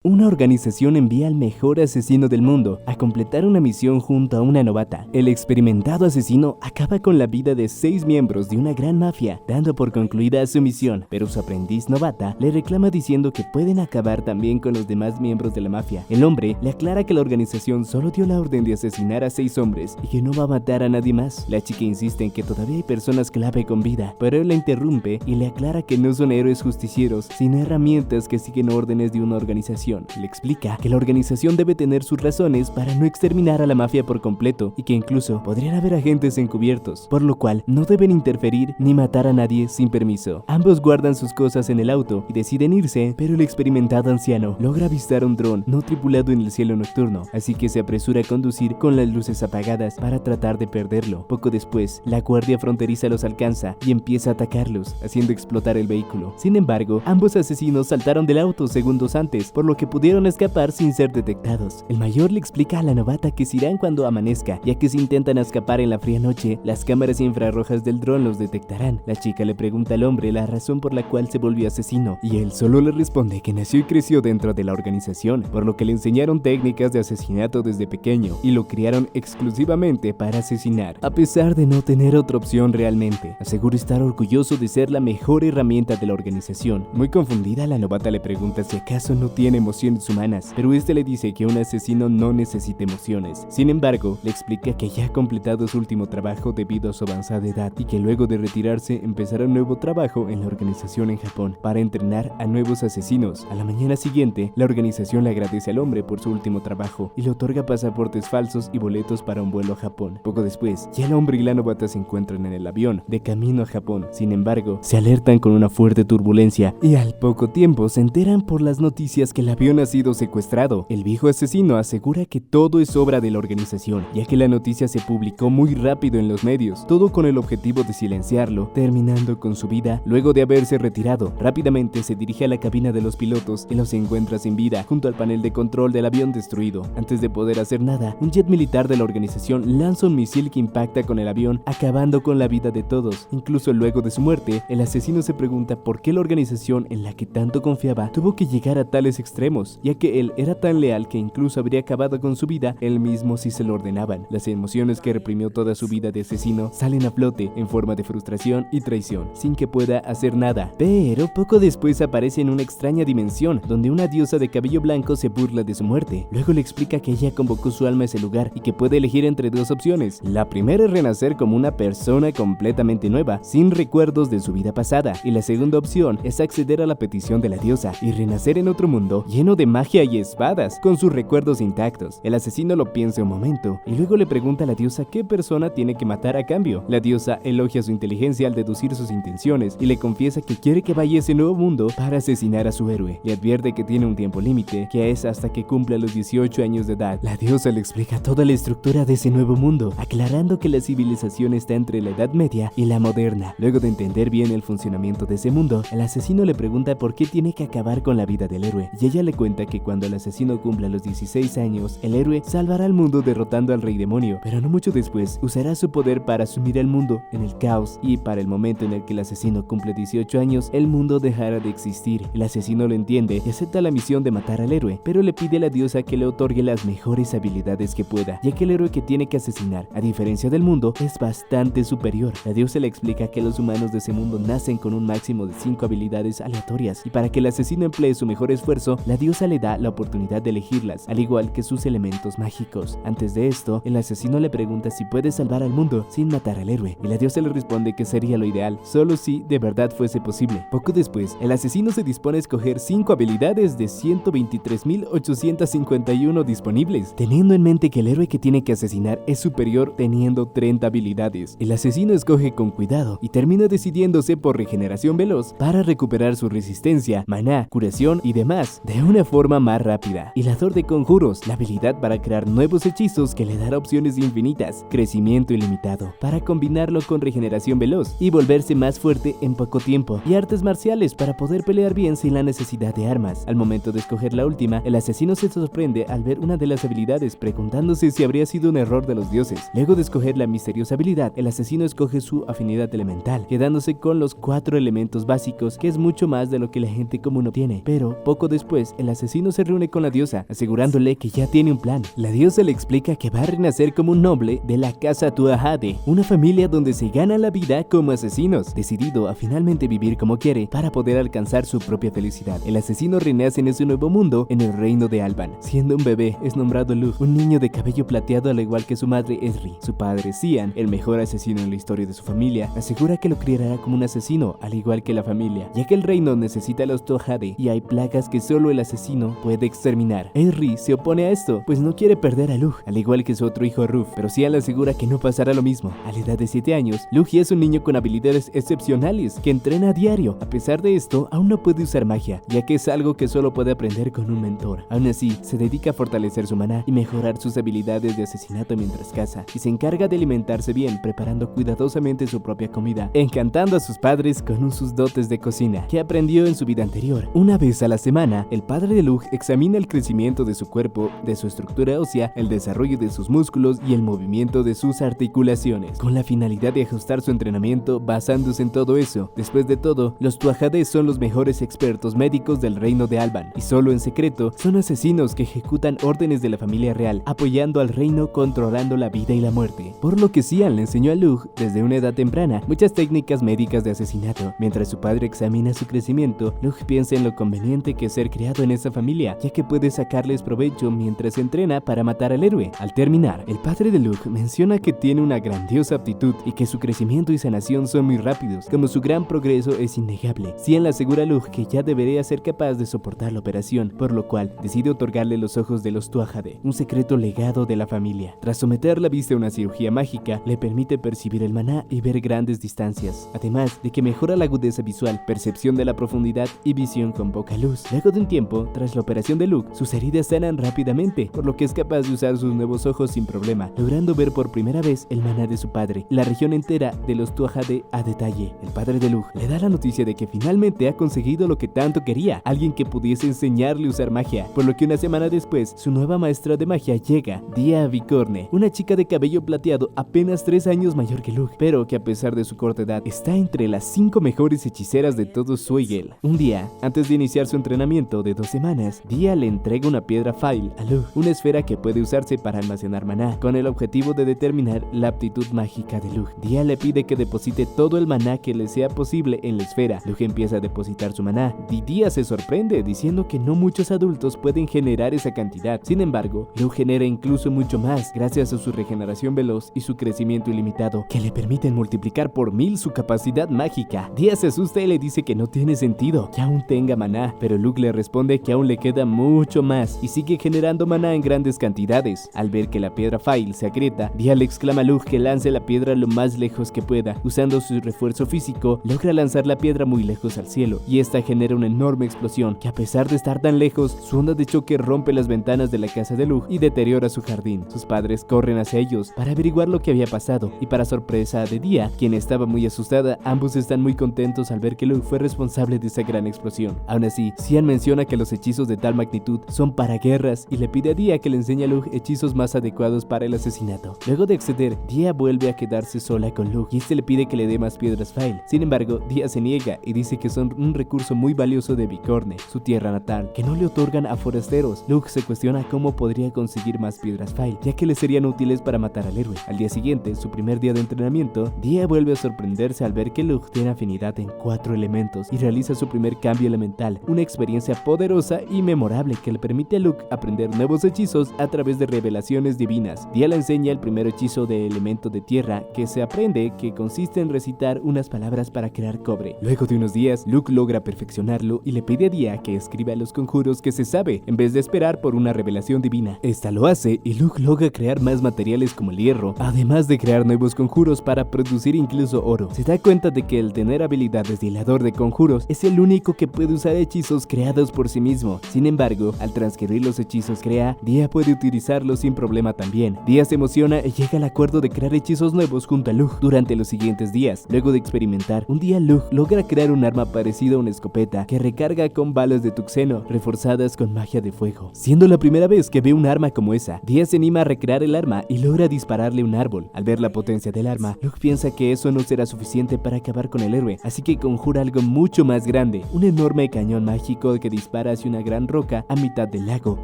Una organización envía al mejor asesino del mundo a completar una misión junto a una novata. El experimentado asesino acaba con la vida de 6 miembros de una gran mafia, dando por concluida su misión, pero su aprendiz novata le reclama diciendo que pueden acabar también con los demás miembros de la mafia. El hombre le aclara que la organización solo dio la orden de asesinar a 6 hombres y que no va a matar a nadie más. La chica insiste en que todavía hay personas clave con vida, pero él la interrumpe y le aclara que no son héroes justicieros, sino herramientas que siguen órdenes de una organización. Le explica que la organización debe tener sus razones para no exterminar a la mafia por completo y que incluso podrían haber agentes encubiertos, por lo cual no deben interferir ni matar a nadie sin permiso. Ambos guardan sus cosas en el auto y deciden irse, pero el experimentado anciano logra avistar un dron no tripulado en el cielo nocturno, así que se apresura a conducir con las luces apagadas para tratar de perderlo. Poco después, la guardia fronteriza los alcanza y empieza a atacarlos, haciendo explotar el vehículo. Sin embargo, ambos asesinos saltaron del auto segundos antes, por lo que pudieron escapar sin ser detectados. El mayor le explica a la novata que se irán cuando amanezca, ya que si intentan escapar en la fría noche, las cámaras infrarrojas del dron los detectarán. La chica le pregunta al hombre la razón por la cual se volvió asesino, y él solo le responde que nació y creció dentro de la organización, por lo que le enseñaron técnicas de asesinato desde pequeño y lo criaron exclusivamente para asesinar, a pesar de no tener otra opción realmente. Asegura estar orgulloso de ser la mejor herramienta de la organización. Muy confundida, la novata le pregunta si acaso no tiene emociones humanas, pero este le dice que un asesino no necesita emociones. Sin embargo, le explica que ya ha completado su último trabajo debido a su avanzada edad y que luego de retirarse empezará un nuevo trabajo en la organización en Japón para entrenar a nuevos asesinos. A la mañana siguiente, la organización le agradece al hombre por su último trabajo y le otorga pasaportes falsos y boletos para un vuelo a Japón. Poco después, ya el hombre y la novata se encuentran en el avión de camino a Japón. Sin embargo, se alertan con una fuerte turbulencia y al poco tiempo se enteran por las noticias que el avión ha sido secuestrado. El viejo asesino asegura que todo es obra de la organización, ya que la noticia se publicó muy rápido en los medios, todo con el objetivo de silenciarlo, terminando con su vida luego de haberse retirado. Rápidamente se dirige a la cabina de los pilotos y los encuentra sin vida, junto al panel de control del avión destruido. Antes de poder hacer nada, un jet militar de la organización lanza un misil que impacta con el avión, acabando con la vida de todos. Incluso luego de su muerte, el asesino se pregunta por qué la organización en la que tanto confiaba tuvo que llegar a tales extremos, ya que él era tan leal que incluso habría acabado con su vida él mismo si se lo ordenaban. Las emociones que reprimió toda su vida de asesino salen a flote en forma de frustración y traición, sin que pueda hacer nada. Pero poco después aparece en una extraña dimensión, donde una diosa de cabello blanco se burla de su muerte. Luego le explica que ella convocó su alma a ese lugar y que puede elegir entre dos opciones. La primera es renacer como una persona completamente nueva, sin recuerdos de su vida pasada, y la segunda opción es acceder a la petición de la diosa y renacer en otro mundo lleno de magia y espadas, con sus recuerdos intactos. El asesino lo piensa un momento y luego le pregunta a la diosa qué persona tiene que matar a cambio. La diosa elogia su inteligencia al deducir sus intenciones y le confiesa que quiere que vaya a ese nuevo mundo para asesinar a su héroe. Le advierte que tiene un tiempo límite, que es hasta que cumpla los 18 años de edad. La diosa le explica toda la estructura de ese nuevo mundo, aclarando que la civilización está entre la Edad Media y la moderna. Luego de entender bien el funcionamiento de ese mundo, el asesino le pregunta por qué tiene que acabar con la vida del héroe, y ella le cuenta que cuando el asesino cumpla los 16 años, el héroe salvará al mundo derrotando al rey demonio, pero no mucho después usará su poder para sumir al mundo en el caos, y para el momento en el que el asesino cumple 18 años, el mundo dejará de existir. El asesino lo entiende y acepta la misión de matar al héroe, pero le pide a la diosa que le otorgue las mejores habilidades que pueda, ya que el héroe que tiene que asesinar, a diferencia del mundo, es bastante superior. La diosa le explica que los humanos de ese mundo nacen con un máximo de 5 habilidades aleatorias, y para que el asesino emplee su mejor esfuerzo, la diosa le da la oportunidad de elegirlas, al igual que sus elementos mágicos. Antes de esto, el asesino le pregunta si puede salvar al mundo sin matar al héroe, y la diosa le responde que sería lo ideal, solo si de verdad fuese posible. Poco después, el asesino se dispone a escoger 5 habilidades de 123.851 disponibles, teniendo en mente que el héroe que tiene que asesinar es superior teniendo 30 habilidades. El asesino escoge con cuidado y termina decidiéndose por regeneración veloz para recuperar su resistencia, maná, curación y demás de una forma más rápida. Hilador de conjuros, la habilidad para crear nuevos hechizos que le dará opciones infinitas, crecimiento ilimitado, para combinarlo con regeneración veloz y volverse más fuerte en poco tiempo, y artes marciales para poder pelear bien sin la necesidad de armas. Al momento de escoger la última, el asesino se sorprende al ver una de las habilidades, preguntándose si habría sido un error de los dioses. Luego de escoger la misteriosa habilidad, el asesino escoge su afinidad elemental, quedándose con los 4 elementos básicos, que es mucho más de lo que la gente común obtiene. Pero poco después el asesino se reúne con la diosa, asegurándole que ya tiene un plan. La diosa le explica que va a renacer como un noble de la casa Tuatha, una familia donde se gana la vida como asesinos, decidido a finalmente vivir como quiere para poder alcanzar su propia felicidad. El asesino renace en ese nuevo mundo en el reino de Alban. Siendo un bebé, es nombrado Lugh, un niño de cabello plateado al igual que su madre Edri. Su padre, Cian, el mejor asesino en la historia de su familia, asegura que lo criará como un asesino, al igual que la familia, ya que el reino necesita a los Tuatha y hay plagas que solo el asesino puede exterminar. Edri se opone a esto, pues no quiere perder a Lugh, al igual que su otro hijo Ruf, pero Cian le asegura que no pasará lo mismo. A la edad de 7 años, Lugh ya es un niño con habilidades excepcionales que entrena a diario. A pesar de esto, aún no puede usar magia, ya que es algo que solo puede aprender con un mentor. Aún así, se dedica a fortalecer su maná y mejorar sus habilidades de asesinato mientras caza, y se encarga de alimentarse bien, preparando cuidadosamente su propia comida, encantando a sus padres con sus dotes de cocina que aprendió en su vida anterior. Una vez a la semana, el padre de Lugh examina el crecimiento de su cuerpo, de su estructura ósea, el desarrollo de sus músculos y el movimiento de sus articulaciones, con la finalidad de ajustar su entrenamiento basándose en todo eso. Después de todo, los Tuatha son los mejores expertos médicos del reino de Alban, y solo en secreto son asesinos que ejecutan órdenes de la familia real, apoyando al reino controlando la vida y la muerte. Por lo que Cian le enseñó a Lugh desde una edad temprana muchas técnicas médicas de asesinato. Mientras su padre examina su crecimiento, Lugh piensa en lo conveniente que es ser criado en esa familia, ya que puede sacarles provecho mientras se entrena para matar al héroe. Al terminar, el padre de Lugh menciona que tiene una grandiosa aptitud y que su crecimiento y sanación son muy rápidos, como su gran progreso es innegable. Cian le asegura a Lugh que ya debería ser capaz de soportar la operación, por lo cual decide otorgarle los ojos de los Tuatha, un secreto legado de la familia. Tras someter la vista a una cirugía mágica, le permite percibir el maná y ver grandes distancias, además de que mejora la agudeza visual, percepción de la profundidad y visión con poca luz. Luego de un tiempo, tras la operación de Lugh, sus heridas sanan rápidamente, por lo que es capaz de usar sus nuevos ojos sin problema, logrando ver por primera vez el maná de su padre, la región entera de los Tuatha a detalle. El padre de Lugh le da la noticia de que finalmente ha conseguido lo que tanto quería, alguien que pudiese enseñarle a usar magia, por lo que una semana después, su nueva maestra de magia llega, Dea Vicorne, una chica de cabello plateado apenas 3 años mayor que Lugh, pero que a pesar de su corta edad, está entre las 5 mejores hechiceras de todo Suigel. Un día, antes de iniciar su entrenamiento de 2 semanas, Dea le entrega una piedra Fail a Lugh, una esfera que puede usarse para almacenar maná, con el objetivo de determinar la aptitud mágica de Lugh. Dea le pide que deposite todo el maná que le sea posible en la esfera. Lugh empieza a depositar su maná, y Dea se sorprende diciendo que no muchos adultos pueden generar esa cantidad. Sin embargo, Lugh genera incluso mucho más gracias a su regeneración veloz y su crecimiento ilimitado, que le permiten multiplicar por 1000 su capacidad mágica. Dea se asusta y le dice que no tiene sentido que aún tenga maná, pero Lugh le responde que aún le queda mucho más y sigue generando maná en grandes cantidades. Al ver que la piedra Fail se agrieta, Dea le exclama a Lugh que lance la piedra lo más lejos que pueda. Usando su refuerzo físico, logra lanzar la piedra muy lejos al cielo, y esta genera una enorme explosión que, a pesar de estar tan lejos, su onda de choque rompe las ventanas de la casa de Lugh y deteriora su jardín. Sus padres corren hacia ellos para averiguar lo que había pasado, y para sorpresa de Dea, quien estaba muy asustada, ambos están muy contentos al ver que Lugh fue responsable de esa gran explosión. Aún así, Cian menciona que los hechizos de tal magnitud son para guerras y le pide a Dea que le enseñe a Lugh hechizos más adecuados para el asesinato. Luego de acceder, Dea vuelve a quedarse sola con Lugh y este le pide que le dé más piedras Fail. Sin embargo, Dea se niega y dice que son un recurso muy valioso de Vicorne, su tierra natal, que no le otorgan a forasteros. Lugh se cuestiona cómo podría conseguir más piedras Fail, ya que le serían útiles para matar al héroe. Al día siguiente, su primer día de entrenamiento, Dea vuelve a sorprenderse al ver que Lugh tiene afinidad en 4 elementos y realiza su primer cambio elemental, una experiencia poderosa y memorable que le permite a Lugh aprender nuevos hechizos a través de revelaciones divinas. Dea le enseña el primer hechizo de elemento de tierra que se aprende, que consiste en recitar unas palabras para crear cobre. Luego de unos días, Lugh logra perfeccionarlo y le pide a Dea que escriba los conjuros que se sabe, en vez de esperar por una revelación divina. Esta lo hace y Lugh logra crear más materiales como el hierro, además de crear nuevos conjuros para producir incluso oro. Se da cuenta de que el tener habilidades de hilador de conjuros es el único que puede usar hechizos creados por sí mismo. Sin embargo, al transcribir los hechizos crea, Dea puede utilizarlos sin problema también. Dea se emociona y llega al acuerdo de crear hechizos nuevos junto a Lugh durante los siguientes días. Luego de experimentar, un día Lugh logra crear un arma parecida a una escopeta que recarga con balas de tuxeno reforzadas con magia de fuego. Siendo la primera vez que ve un arma como esa, Dea se anima a recrear el arma y logra dispararle un árbol. Al ver la potencia del arma, Lugh piensa que eso no será suficiente para acabar con el héroe, así que conjura algo mucho más grande, un enorme cañón mágico que dispara dispara hacia una gran roca a mitad del lago,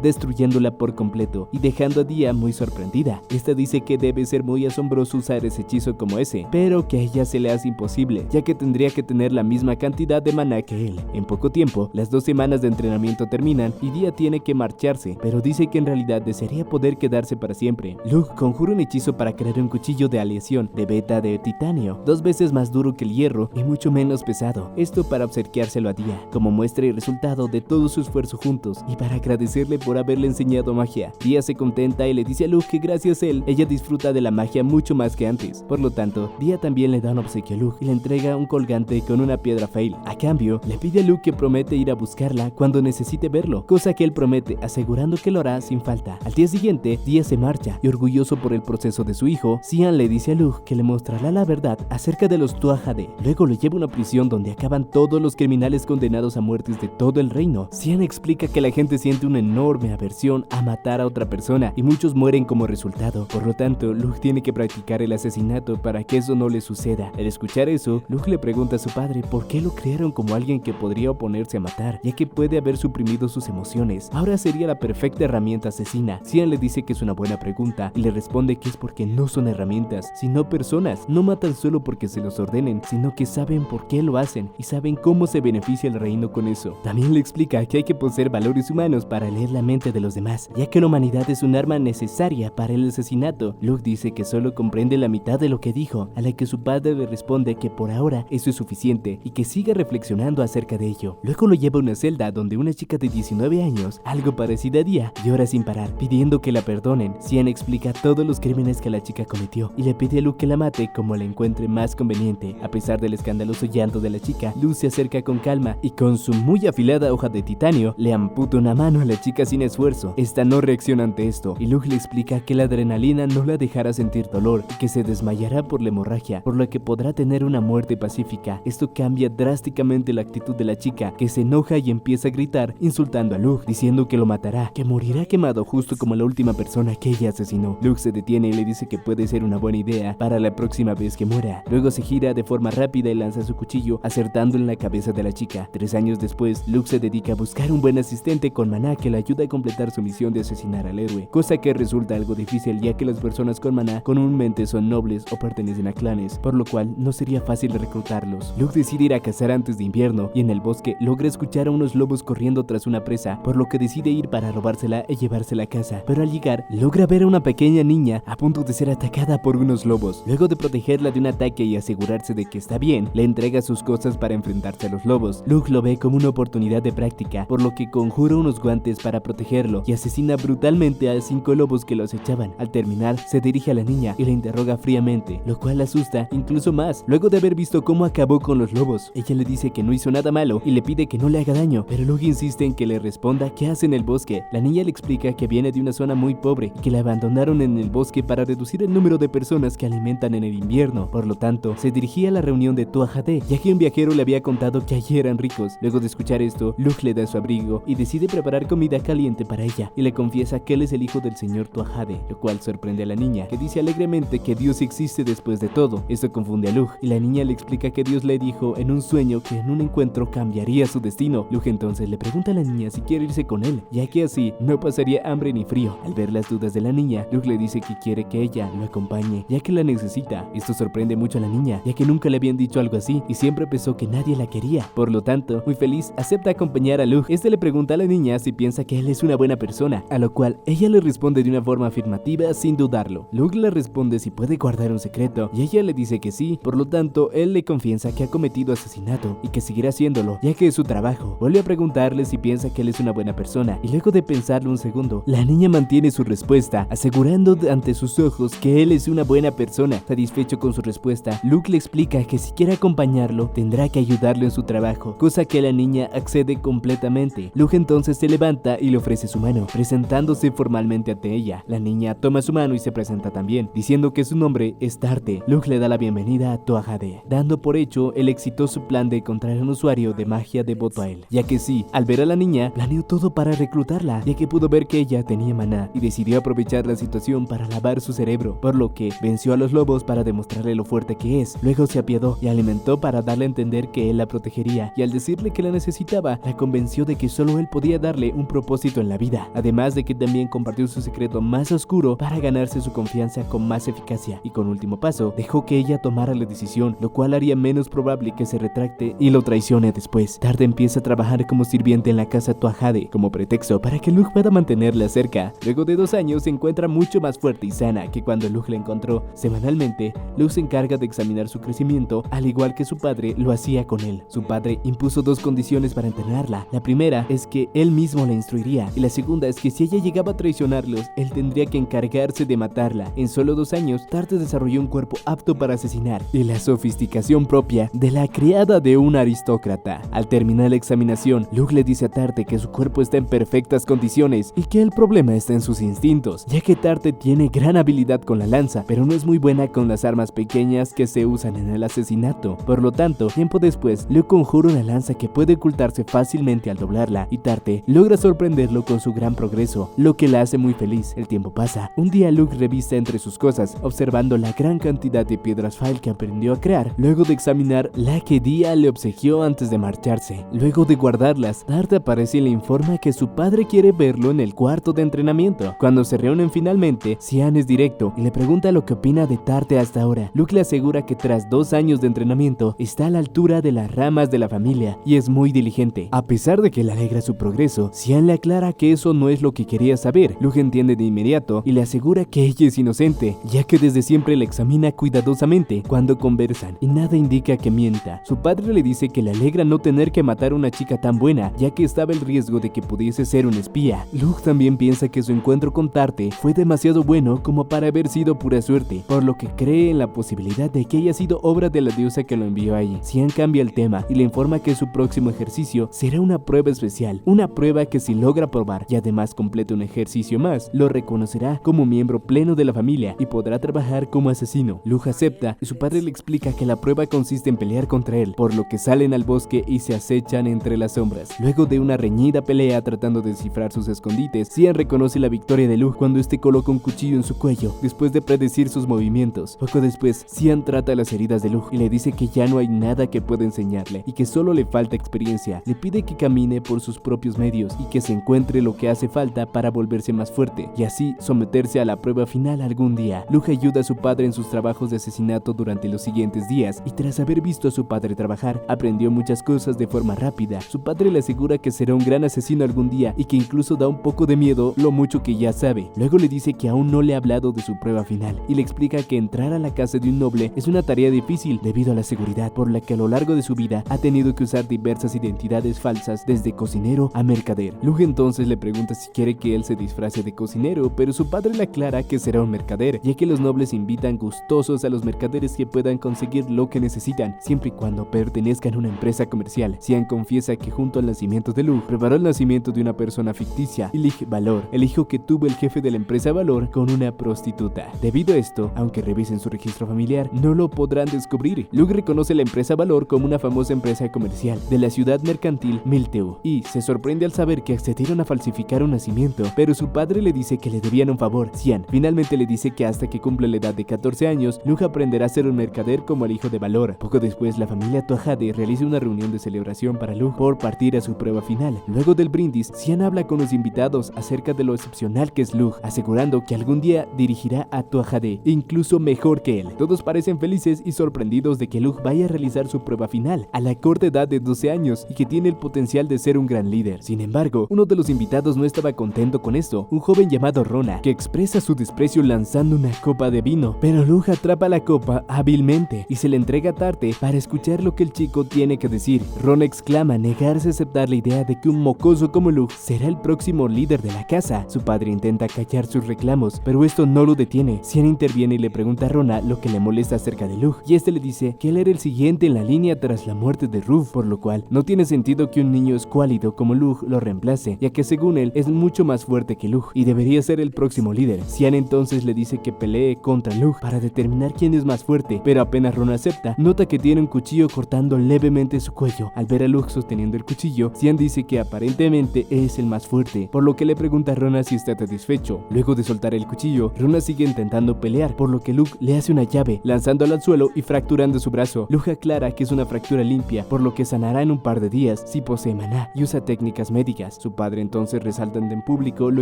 destruyéndola por completo y dejando a Dia muy sorprendida. Esta dice que debe ser muy asombroso usar ese hechizo como ese, pero que a ella se le hace imposible, ya que tendría que tener la misma cantidad de maná que él. En poco tiempo, las 2 semanas de entrenamiento terminan y Dia tiene que marcharse, pero dice que en realidad desearía poder quedarse para siempre. Luke conjura un hechizo para crear un cuchillo de aleación de beta de titanio, 2 veces más duro que el hierro y mucho menos pesado, esto para obsequiárselo a Dia, como muestra y resultado de todo su esfuerzo juntos y para agradecerle por haberle enseñado magia. Dia se contenta y le dice a Luke que gracias a él, ella disfruta de la magia mucho más que antes. Por lo tanto, Dia también le da un obsequio a Luke y le entrega un colgante con una piedra fail. A cambio, le pide a Luke que promete ir a buscarla cuando necesite verlo, cosa que él promete, asegurando que lo hará sin falta. Al día siguiente, Dia se marcha y orgulloso por el proceso de su hijo, Xian le dice a Luke que le mostrará la verdad acerca de los Tuatha-Dé. Luego lo lleva a una prisión donde acaban todos los criminales condenados a muertes de todo el reino. Xian explica que la gente siente una enorme aversión a matar a otra persona y muchos mueren como resultado. Por lo tanto, Luke tiene que practicar el asesinato para que eso no le suceda. Al escuchar eso, Luke le pregunta a su padre por qué lo crearon como alguien que podría oponerse a matar, ya que puede haber suprimido sus emociones. Ahora sería la perfecta herramienta asesina. Xian le dice que es una buena pregunta y le responde que es porque no son herramientas, sino personas. No matan solo porque se los ordenen, sino que saben por qué lo hacen y saben cómo se beneficia el reino con eso. También le explica que hay que poseer valores humanos para leer la mente de los demás, ya que la humanidad es un arma necesaria para el asesinato. Luke dice que solo comprende la mitad de lo que dijo, a la que su padre le responde que por ahora eso es suficiente y que siga reflexionando acerca de ello. Luego lo lleva a una celda donde una chica de 19 años, algo parecida a Dia, llora sin parar, pidiendo que la perdonen. Xian explica todos los crímenes que la chica cometió y le pide a Luke que la mate como le encuentre más conveniente. A pesar del escandaloso llanto de la chica, Luke se acerca con calma y con su muy afilada hoja de titanio le amputa una mano a la chica sin esfuerzo. Esta no reacciona ante esto y Luke le explica que la adrenalina no la dejará sentir dolor y que se desmayará por la hemorragia, por lo que podrá tener una muerte pacífica. Esto cambia drásticamente la actitud de la chica, que se enoja y empieza a gritar, insultando a Luke, diciendo que lo matará, que morirá quemado justo como la última persona que ella asesinó. Luke se detiene y le dice que puede ser una buena idea para la próxima vez que muera. Luego se gira de forma rápida y lanza su cuchillo, acertando en la cabeza de la chica. 3 años después, Luke se dedica a buscar un buen asistente con maná que le ayuda a completar su misión de asesinar al héroe, cosa que resulta algo difícil ya que las personas con maná comúnmente son nobles o pertenecen a clanes, por lo cual no sería fácil reclutarlos. Luke decide ir a cazar antes de invierno y en el bosque logra escuchar a unos lobos corriendo tras una presa, por lo que decide ir para robársela y llevársela a casa, pero al llegar logra ver a una pequeña niña a punto de ser atacada por unos lobos. Luego de protegerla de un ataque y asegurarse de que está bien, le entrega sus cosas para enfrentarse a los lobos. Luke lo ve como una oportunidad de práctica, por lo que conjura unos guantes para protegerlo y asesina brutalmente a 5 lobos que lo acechaban. Al terminar, se dirige a la niña y la interroga fríamente, lo cual la asusta incluso más. Luego de haber visto cómo acabó con los lobos, ella le dice que no hizo nada malo y le pide que no le haga daño, pero Luke insiste en que le responda qué hace en el bosque. La niña le explica que viene de una zona muy pobre y que la abandonaron en el bosque para reducir el número de personas que alimentan en el invierno. Por lo tanto, se dirigía a la reunión de Tuatha-Dé, ya que un viajero le había contado que allí eran ricos. Luego de escuchar esto, Luke le da su abrigo y decide preparar comida caliente para ella y le confiesa que él es el hijo del señor Tuatha-Dé, lo cual sorprende a la niña, que dice alegremente que Dios existe después de todo. Esto confunde a Luke y la niña le explica que Dios le dijo en un sueño que en un encuentro cambiaría su destino. Luke entonces le pregunta a la niña si quiere irse con él, ya que así no pasaría hambre ni frío. Al ver las dudas de la niña, Luke le dice que quiere que ella lo acompañe, ya que la necesita. Esto sorprende mucho a la niña, ya que nunca le habían dicho algo así y siempre pensó que nadie la quería. Por lo tanto, muy feliz, acepta acompañar a Luke. Este le pregunta a la niña si piensa que él es una buena persona, a lo cual ella le responde de una forma afirmativa sin dudarlo. Luke le responde si puede guardar un secreto y ella le dice que sí. Por lo tanto, él le confiesa que ha cometido asesinato y que seguirá haciéndolo, ya que es su trabajo. Vuelve a preguntarle si piensa que él es una buena persona y luego de pensarlo un segundo, la niña mantiene su respuesta, asegurando ante sus ojos que él es una buena persona. Satisfecho con su respuesta, Luke le explica que si quiere acompañarlo, tendrá que ayudarlo en su trabajo, cosa que la niña accede completamente. Luke entonces se levanta y le ofrece su mano, presentándose formalmente ante ella. La niña toma su mano y se presenta también, diciendo que su nombre es Tarte. Luke le da la bienvenida a Tuatha-Dé, dando por hecho el exitoso plan de encontrar un usuario de magia devoto a él, ya que sí, al ver a la niña, planeó todo para reclutarla, ya que pudo ver que ella tenía maná y decidió aprovechar la situación para lavar su cerebro, por lo que venció a los lobos para demostrarle lo fuerte que es. Luego se apiadó y alimentó para darle a entender que él la protegería, y al decirle que la necesitaba, la convenció convenció de que solo él podía darle un propósito en la vida, además de que también compartió su secreto más oscuro para ganarse su confianza con más eficacia, y con último paso, dejó que ella tomara la decisión, lo cual haría menos probable que se retracte y lo traicione después. Tarte empieza a trabajar como sirviente en la casa Tuahade como pretexto para que Luke pueda mantenerla cerca. Luego de 2 años se encuentra mucho más fuerte y sana que cuando Luke la encontró. Semanalmente, Luke se encarga de examinar su crecimiento, al igual que su padre lo hacía con él. Su padre impuso 2 condiciones para entrenarla. La primera es que él mismo la instruiría, y la segunda es que si ella llegaba a traicionarlos, él tendría que encargarse de matarla. En solo 2 años, Tarte desarrolló un cuerpo apto para asesinar y la sofisticación propia de la criada de un aristócrata. Al terminar la examinación, Luke le dice a Tarte que su cuerpo está en perfectas condiciones y que el problema está en sus instintos, ya que Tarte tiene gran habilidad con la lanza, pero no es muy buena con las armas pequeñas que se usan en el asesinato. Por lo tanto, tiempo después, Luke conjura una lanza que puede ocultarse fácilmente al doblarla, y Tarte logra sorprenderlo con su gran progreso, lo que la hace muy feliz. El tiempo pasa. Un día Luke revisa entre sus cosas, observando la gran cantidad de piedras file que aprendió a crear, luego de examinar la que Dia le obsequió antes de marcharse. Luego de guardarlas, Tarte aparece y le informa que su padre quiere verlo en el cuarto de entrenamiento. Cuando se reúnen finalmente, Cian es directo y le pregunta lo que opina de Tarte hasta ahora. Luke le asegura que tras 2 años de entrenamiento, está a la altura de las ramas de la familia y es muy diligente. A pesar de que le alegra su progreso, Cian le aclara que eso no es lo que quería saber. Luke entiende de inmediato y le asegura que ella es inocente, ya que desde siempre la examina cuidadosamente cuando conversan y nada indica que mienta. Su padre le dice que le alegra no tener que matar a una chica tan buena, ya que estaba el riesgo de que pudiese ser un espía. Luke también piensa que su encuentro con Tarte fue demasiado bueno como para haber sido pura suerte, por lo que cree en la posibilidad de que haya sido obra de la diosa que lo envió allí. Cian cambia el tema y le informa que su próximo ejercicio será una prueba especial, una prueba que si logra probar y además completa un ejercicio más, lo reconocerá como miembro pleno de la familia y podrá trabajar como asesino. Luke acepta y su padre le explica que la prueba consiste en pelear contra él, por lo que salen al bosque y se acechan entre las sombras. Luego de una reñida pelea tratando de descifrar sus escondites, Cian reconoce la victoria de Luke cuando este coloca un cuchillo en su cuello después de predecir sus movimientos. Poco después, Cian trata las heridas de Luke y le dice que ya no hay nada que pueda enseñarle y que solo le falta experiencia. Le pide que camine por sus propios medios y que se encuentre lo que hace falta para volverse más fuerte y así someterse a la prueba final algún día. Luke ayuda a su padre en sus trabajos de asesinato durante los siguientes días y tras haber visto a su padre trabajar, aprendió muchas cosas de forma rápida. Su padre le asegura que será un gran asesino algún día y que incluso da un poco de miedo lo mucho que ya sabe. Luego le dice que aún no le ha hablado de su prueba final y le explica que entrar a la casa de un noble es una tarea difícil debido a la seguridad, por la que a lo largo de su vida ha tenido que usar diversas identidades falsas desde cocinero a mercader. Luke entonces le pregunta si quiere que él se disfrace de cocinero, pero su padre le aclara que será un mercader, ya que los nobles invitan gustosos a los mercaderes que puedan conseguir lo que necesitan, siempre y cuando pertenezcan a una empresa comercial. Cian confiesa que junto al nacimiento de Luke, preparó el nacimiento de una persona ficticia, Ilig Valor, el hijo que tuvo el jefe de la empresa Valor con una prostituta. Debido a esto, aunque revisen su registro familiar, no lo podrán descubrir. Luke reconoce la empresa Valor como una famosa empresa comercial de la ciudad mercantil Milteu y se sorprende al saber que accedieron a falsificar un nacimiento, pero su padre le dice que le debían un favor. Cian finalmente le dice que hasta que cumpla la edad de 14 años, Luke aprenderá a ser un mercader como el hijo de Valor. Poco después, la familia Tuahade realiza una reunión de celebración para Luke por partir a su prueba final. Luego del brindis, Cian habla con los invitados acerca de lo excepcional que es Luke, asegurando que algún día dirigirá a Tuahade, incluso mejor que él. Todos parecen felices y sorprendidos de que Luke vaya a realizar su prueba final a la corta edad de 12 años y que tiene el potencial de ser un gran líder. Sin embargo, uno de los invitados no estaba contento con esto, un joven llamado Rona, que expresa su desprecio lanzando una copa de vino, pero Luke atrapa la copa hábilmente y se le entrega a Tarte para escuchar lo que el chico tiene que decir. Rona exclama negarse a aceptar la idea de que un mocoso como Luke será el próximo líder de la casa. Su padre intenta callar sus reclamos, pero esto no lo detiene. Cian interviene y le pregunta a Rona lo que le molesta acerca de Luke, y este le dice que él era el siguiente en la línea tras la muerte de Ruth, por lo cual no tiene sentido que un niño escuálido como Luke lo reemplace, ya que según él es mucho más fuerte que Luke y debería ser el próximo líder. Cian entonces le dice que pelee contra Luke para determinar quién es más fuerte, pero apenas Ron acepta, nota que tiene un cuchillo cortando levemente su cuello. Al ver a Luke sosteniendo el cuchillo, Cian dice que aparentemente es el más fuerte, por lo que le pregunta a Rona si está satisfecho. Luego de soltar el cuchillo, Rona sigue intentando pelear, por lo que Luke le hace una llave, lanzándola al suelo y fracturando su brazo. Luke aclara que es una fractura limpia, por lo que sanará en un par de días si posee de maná y usa técnicas médicas. Su padre entonces resalta en público lo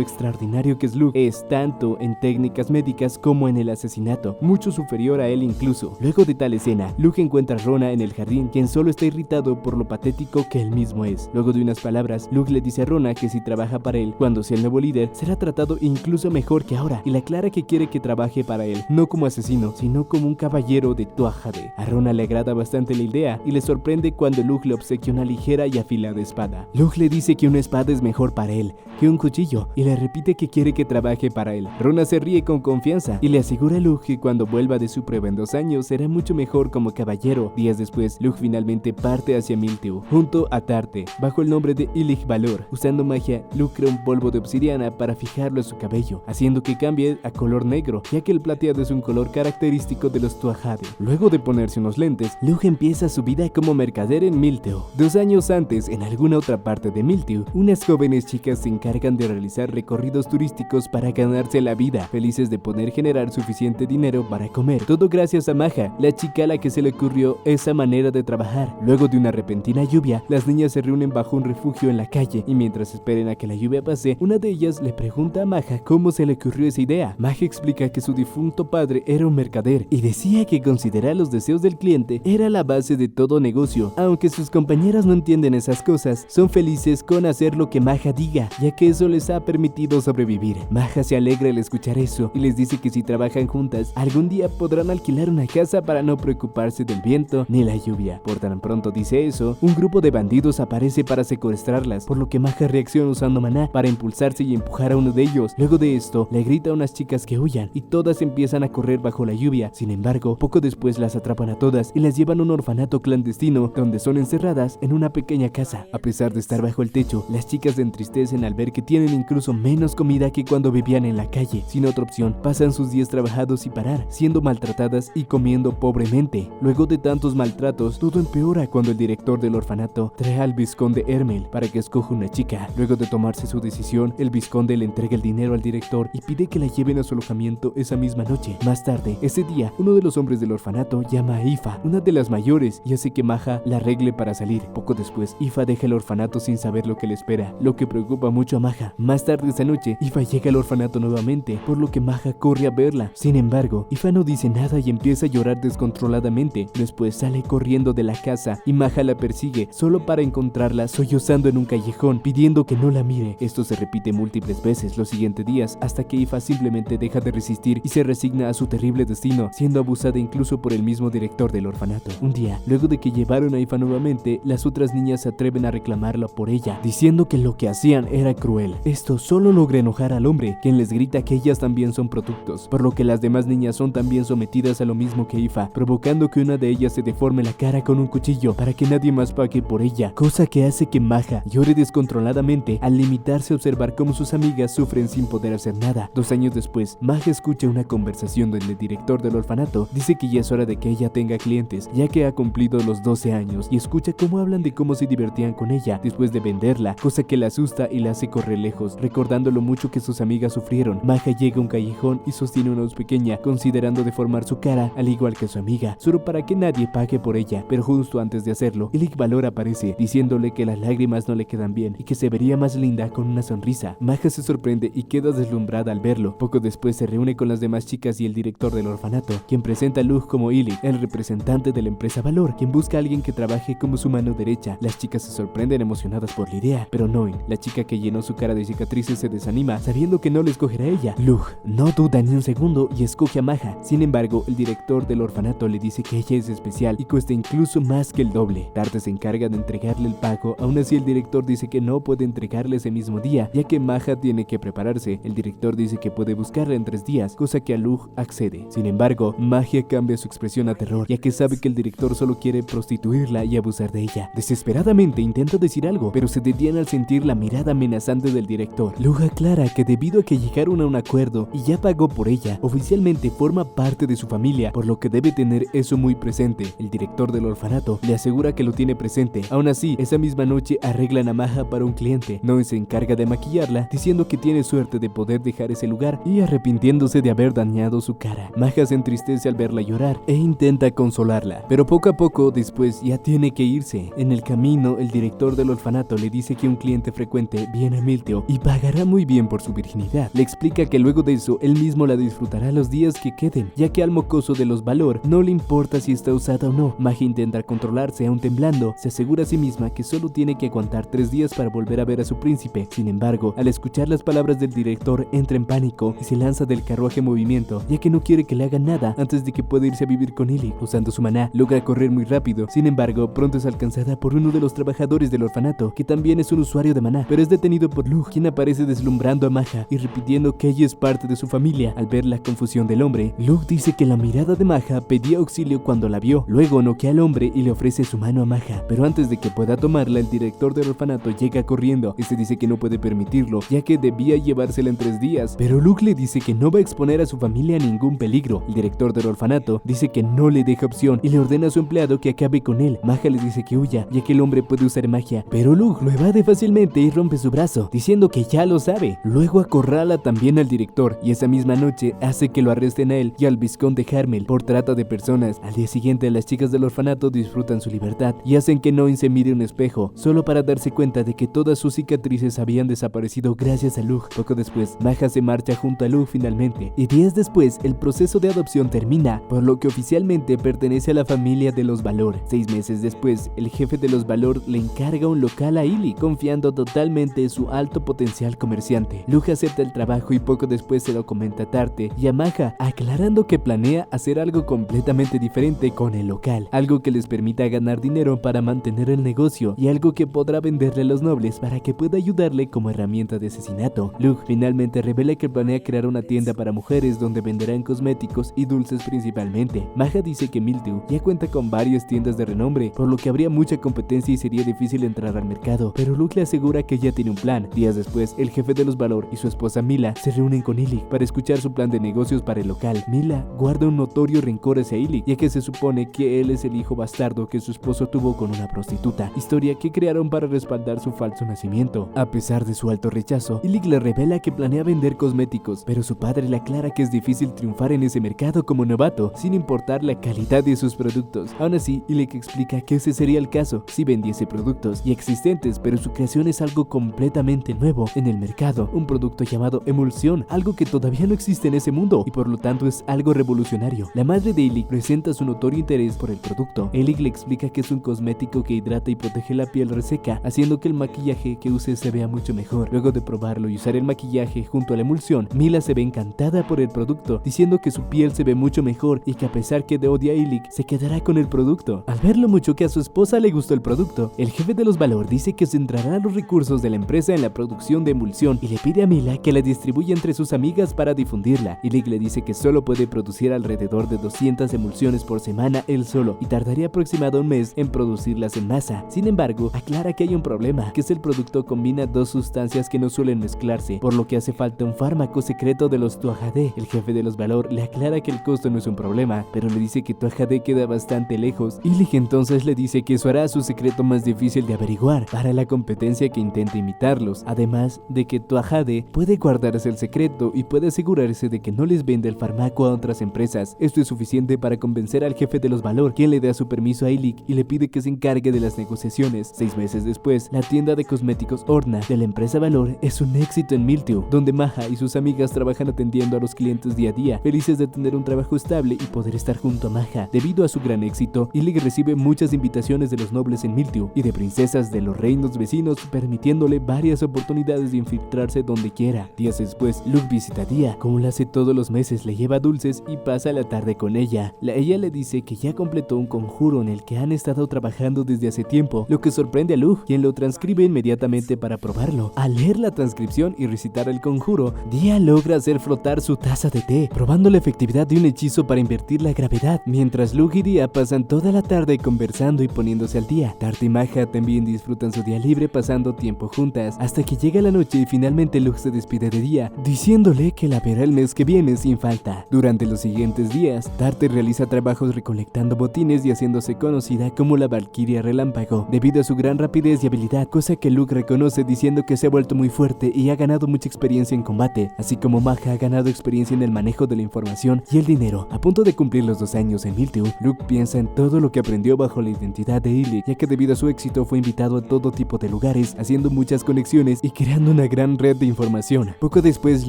extraordinario que es Luke. Es tanto en técnicas médicas como en el asesinato, mucho superior a él incluso. Luego de tal escena, Luke encuentra a Rona en el jardín, quien solo está irritado por lo patético que él mismo es. Luego de unas palabras, Luke le dice a Rona que si trabaja para él, cuando sea el nuevo líder, será tratado incluso mejor que ahora, y le aclara que quiere que trabaje para él, no como asesino, sino como un caballero de Tuatha Dé. A Rona le agrada bastante la idea y le sorprende cuando Luke le obsequia una ligera y afilada espada. Luke le dice que una espada es mejor para él que un cuchillo y le repite que quiere que trabaje para él. Rona se ríe con confianza y le asegura a Luke que cuando vuelva de su prueba en 2 años será mucho mejor como caballero. Días después, Luke finalmente parte hacia Milteu, junto a Tarte, bajo el nombre de Ilig Valor. Usando magia, Luke crea un polvo de obsidiana para fijarlo en su cabello, haciendo que cambie a color negro, ya que el plateado es un color característico de los Tuatha Dé. Luego de ponerse unos lentes, Luke empieza su vida como mercader en Milteu. 2 años antes, en alguna otra parte de Milteu, unas jóvenes chicas se encargan de realizar recorridos turísticos para ganarse la vida, felices de poder generar suficiente dinero para comer. Todo gracias a Maja, la chica a la que se le ocurrió esa manera de trabajar. Luego de una repentina lluvia, las niñas se reúnen bajo un refugio en la calle y mientras esperen a que la lluvia pase, una de ellas le pregunta a Maja cómo se le ocurrió esa idea. Maja explica que su difunto padre era un mercader y decía que considerar los deseos del cliente era la base de todo negocio. Aunque sus compañeras no entienden esas cosas, son felices con hacer lo que Maja diga, ya que eso les ha permitido sobrevivir. Maja se alegra al escuchar eso y les dice que si trabajan juntas, algún día podrán alquilar una casa para no preocuparse del viento ni la lluvia. Por tan pronto dice eso, un grupo de bandidos aparece para secuestrarlas, por lo que Maja reacciona usando maná para impulsarse y empujar a uno de ellos. Luego de esto, le grita a unas chicas que huyan y todas empiezan a correr bajo la lluvia. Sin embargo, poco después las atrapan a todas y las llevan a un orfanato clandestino donde son encerradas en una pequeña casa. A pesar de estar bajo el techo, las chicas se entristecen al ver que tienen incluso menos comida que cuando vivían en la calle. Sin otra opción, pasan sus días trabajados sin parar, siendo maltratadas y comiendo pobremente. Luego de tantos maltratos, todo empeora cuando el director del orfanato trae al vizconde Hermel para que escoja una chica. Luego de tomarse su decisión, el vizconde le entrega el dinero al director y pide que la lleven a su alojamiento esa misma noche. Más tarde, ese día, uno de los hombres del orfanato llama a Ifa, una de las mayores, y hace que Maja la arregle para salir. Poco después, Ifa deja el orfanato sin saber lo que le espera, lo que preocupa mucho a Maja. Más tarde esa noche, Ifa llega al orfanato nuevamente, por lo que Maja corre a verla. Sin embargo, Ifa no dice nada y empieza a llorar descontroladamente. Después sale corriendo de la casa y Maja la persigue, solo para encontrarla sollozando en un callejón, pidiendo que no la mire. Esto se repite múltiples veces los siguientes días, hasta que Ifa simplemente deja de resistir y se resigna a su terrible destino, siendo abusada incluso por el mismo director del orfanato. Un día, luego de que llevaron a Ifa nuevamente, las otras niñas se atreven a reclamarla por ella, diciendo que lo que hacían era cruel. Esto solo logra enojar al hombre, quien les grita que ellas también son productos, por lo que las demás niñas son también sometidas a lo mismo que Ifa, provocando que una de ellas se deforme la cara con un cuchillo para que nadie más pague por ella, cosa que hace que Maja llore descontroladamente al limitarse a observar cómo sus amigas sufren sin poder hacer nada. 2 años después, Maja escucha una conversación donde el director del orfanato dice que ya es hora de que ella tenga clientes, ya que ha cumplido los 12 años, y escucha cómo hablan de cómo se divertían con ella después de venderla, cosa que la asusta y la hace correr lejos, recordando lo mucho que sus amigas sufrieron. Maja llega a un callejón y sostiene una voz pequeña, considerando deformar su cara, al igual que su amiga, solo para que nadie pague por ella. Pero justo antes de hacerlo, Ilig Valor aparece, diciéndole que las lágrimas no le quedan bien y que se vería más linda con una sonrisa. Maja se sorprende y queda deslumbrada al verlo. Poco después se reúne con las demás chicas y el director del orfanato, quien presenta a Luke como Ilig, el representante de la empresa Valor, quien busca a alguien que trabaje como su mano derecha. Las chicas se sorprenden emocionadas por la idea, pero Noin, la chica que llenó su cara de cicatrices, se desanima sabiendo que no le escogerá a ella. Luke no duda ni un segundo y escoge a Maja. Sin embargo, el director del orfanato le dice que ella es especial y cuesta incluso más que el doble. Tarte se encarga de entregarle el pago, aún así el director dice que no puede entregarle ese mismo día, ya que Maja tiene que prepararse. El director dice que puede buscarla en 3 días, cosa que a Luke accede. Sin embargo, Magia cambia su expresión a terror, ya que sabe que el director solo quiere prostituirla y abusar de ella. Desesperadamente intenta decir algo, pero se detiene al sentir la mirada amenazante del director. Luke aclara que debido a que llegaron a un acuerdo y ya pagó por ella, oficialmente forma parte de su familia, por lo que debe tener eso muy presente. El director del orfanato le asegura que lo tiene presente. Aún así, esa misma noche arreglan a Maja para un cliente. Noin se encarga de maquillarla, diciendo que tiene suerte de poder dejar ese lugar y arrepintiéndose de haber dañado su cara. Maja se entristece al verla llorar e intenta consolarla, pero poco a poco después ya tiene que irse. En el camino, el director director del orfanato le dice que un cliente frecuente viene a Milteau y pagará muy bien por su virginidad. Le explica que luego de eso él mismo la disfrutará los días que queden, ya que al mocoso de los Valor no le importa si está usada o no. Maja intenta controlarse aún temblando, se asegura a sí misma que solo tiene que aguantar 3 días para volver a ver a su príncipe. Sin embargo, al escuchar las palabras del director entra en pánico y se lanza del carruaje en movimiento, ya que no quiere que le hagan nada antes de que pueda irse a vivir con Illy. Usando su maná, logra correr muy rápido. Sin embargo, pronto es alcanzada por uno de los trabajadores del orfanato, que también es un usuario de maná, pero es detenido por Luke, quien aparece deslumbrando a Maja y repitiendo que ella es parte de su familia. Al ver la confusión del hombre, Luke dice que la mirada de Maja pedía auxilio cuando la vio. Luego noquea al hombre y le ofrece su mano a Maja, pero antes de que pueda tomarla, el director del orfanato llega corriendo. Este dice que no puede permitirlo, ya que debía llevársela en 3 días, pero Luke le dice que no va a exponer a su familia a ningún peligro. El director del orfanato dice que no le deja opción y le ordena a su empleado que acabe con él. Maja le dice que huya, ya que el hombre puede usar magia, pero Luke lo evade fácilmente y rompe su brazo, diciendo que ya lo sabe. Luego acorrala también al director y esa misma noche hace que lo arresten a él y al vizconde Harmel por trata de personas. Al día siguiente, las chicas del orfanato disfrutan su libertad y hacen que Noin se mire un espejo, solo para darse cuenta de que todas sus cicatrices habían desaparecido gracias a Luke. Poco después, Maja se marcha junto a Luke finalmente, y días después el proceso de adopción termina, por lo que oficialmente pertenece a la familia de los Valor. 6 meses después, el jefe de los Valor le encarga un local a Illy, confiando totalmente en su alto potencial comerciante. Luke acepta el trabajo y poco después se lo comenta a Tarte y a Maja, aclarando que planea hacer algo completamente diferente con el local, algo que les permita ganar dinero para mantener el negocio y algo que podrá venderle a los nobles para que pueda ayudarle como herramienta de asesinato. Luke finalmente revela que planea crear una tienda para mujeres donde venderán cosméticos y dulces principalmente. Maja dice que Milteau ya cuenta con varias tiendas de renombre, por lo que habría mucha competencia y sería difícil entrar al mercado, pero Luke le asegura que ya tiene un plan. Días después, el jefe de los Valor y su esposa Mila se reúnen con Illy para escuchar su plan de negocios para el local. Mila guarda un notorio rencor hacia Illy, ya que se supone que él es el hijo bastardo que su esposo tuvo con una prostituta, historia que crearon para respaldar su falso nacimiento. A pesar de su alto rechazo, Illy le revela que planea vender cosméticos, pero su padre le aclara que es difícil triunfar en ese mercado como novato, sin importar la calidad de sus productos. Aún así, Illy explica que ese sería el caso si vendiese productos ya existentes, pero su creación es algo completamente nuevo en el mercado, un producto llamado emulsión, algo que todavía no existe en ese mundo y por lo tanto es algo revolucionario. La madre de Illy presenta su notorio interés por el producto. Illy le explica que es un cosmético que hidrata y protege la piel reseca, haciendo que el maquillaje que use se vea mucho mejor. Luego de probarlo y usar el maquillaje junto a la emulsión, Mila se ve encantada por el producto, diciendo que su piel se ve mucho mejor y que a pesar que odia a Illy, se quedará con el producto. Al ver lo mucho que a su esposa le gustó el producto, el jefe de los Valor dice que centrará los recursos de la empresa en la producción de emulsión y le pide a Mila que la distribuya entre sus amigas para difundirla. Illy le dice que solo puede producir alrededor de 200 emulsiones por semana él solo y tardaría aproximadamente un mes en producirlas en masa. Sin embargo, aclara que hay un problema, que es el producto combina 2 sustancias que no suelen mezclarse, por lo que hace falta un fármaco secreto de los Tuajadé. El jefe de los Valor le aclara que el costo no es un problema, pero le dice que Tuajadé queda bastante lejos. Illy entonces le dice que eso hará su secreto más difícil de averiguar para la competencia que intenta imitarlos, además de que Tuajadé puede guardarse el secreto y puede asegurarse de que no les vende el fármaco a otras empresas. Esto es suficiente para convencer al jefe de los Valor, quien le da su permiso a Illy y le pide que se encargue de las negociaciones. 6 meses después, la tienda de cosméticos Orna de la empresa Valor es un éxito en Milteau, donde Maja y sus amigas trabajan atendiendo a los clientes día a día, felices de tener un trabajo estable y poder estar junto a Maja. Debido a su gran éxito, Illy recibe muchas invitaciones de los nobles en Milteau y de princesas de los reinos vecinos, permitiéndole varias oportunidades de infiltrarse donde quiera. Días después, Luke visita a Dia, como lo hace todos los meses, le lleva dulces y pasa la tarde con ella. Ella le dice que ya completó un conjuro en el que han estado trabajando desde hace tiempo, lo que sorprende a Luke, quien lo transcribe inmediatamente para probarlo. Al leer la transcripción y recitar el conjuro, Dia logra hacer flotar su taza de té, probando la efectividad de un hechizo para invertir la gravedad, mientras Luke y Dia pasan toda la tarde conversando y poniéndose al día. Tarte y Maja también disfrutan su día libre pasando tiempo juntas, hasta que llega la noche y finalmente Luke se despide de Dia, diciéndole que la verá el mes que viene sin falta. Durante los siguientes días, Tarte realiza trabajos recolectando botines y haciéndose conocida como la Valquiria Relámpago, debido a su gran rapidez y habilidad, cosa que Luke reconoce diciendo que se ha vuelto muy fuerte y ha ganado mucha experiencia en combate, así como Maja ha ganado experiencia en el manejo de la información y el dinero. A punto de cumplir los 2 años en Milteau, Luke piensa en todo lo que aprendió bajo la identidad de Illy, ya que debido a su éxito ejército fue invitado a todo tipo de lugares, haciendo muchas conexiones y creando una gran red de información. Poco después,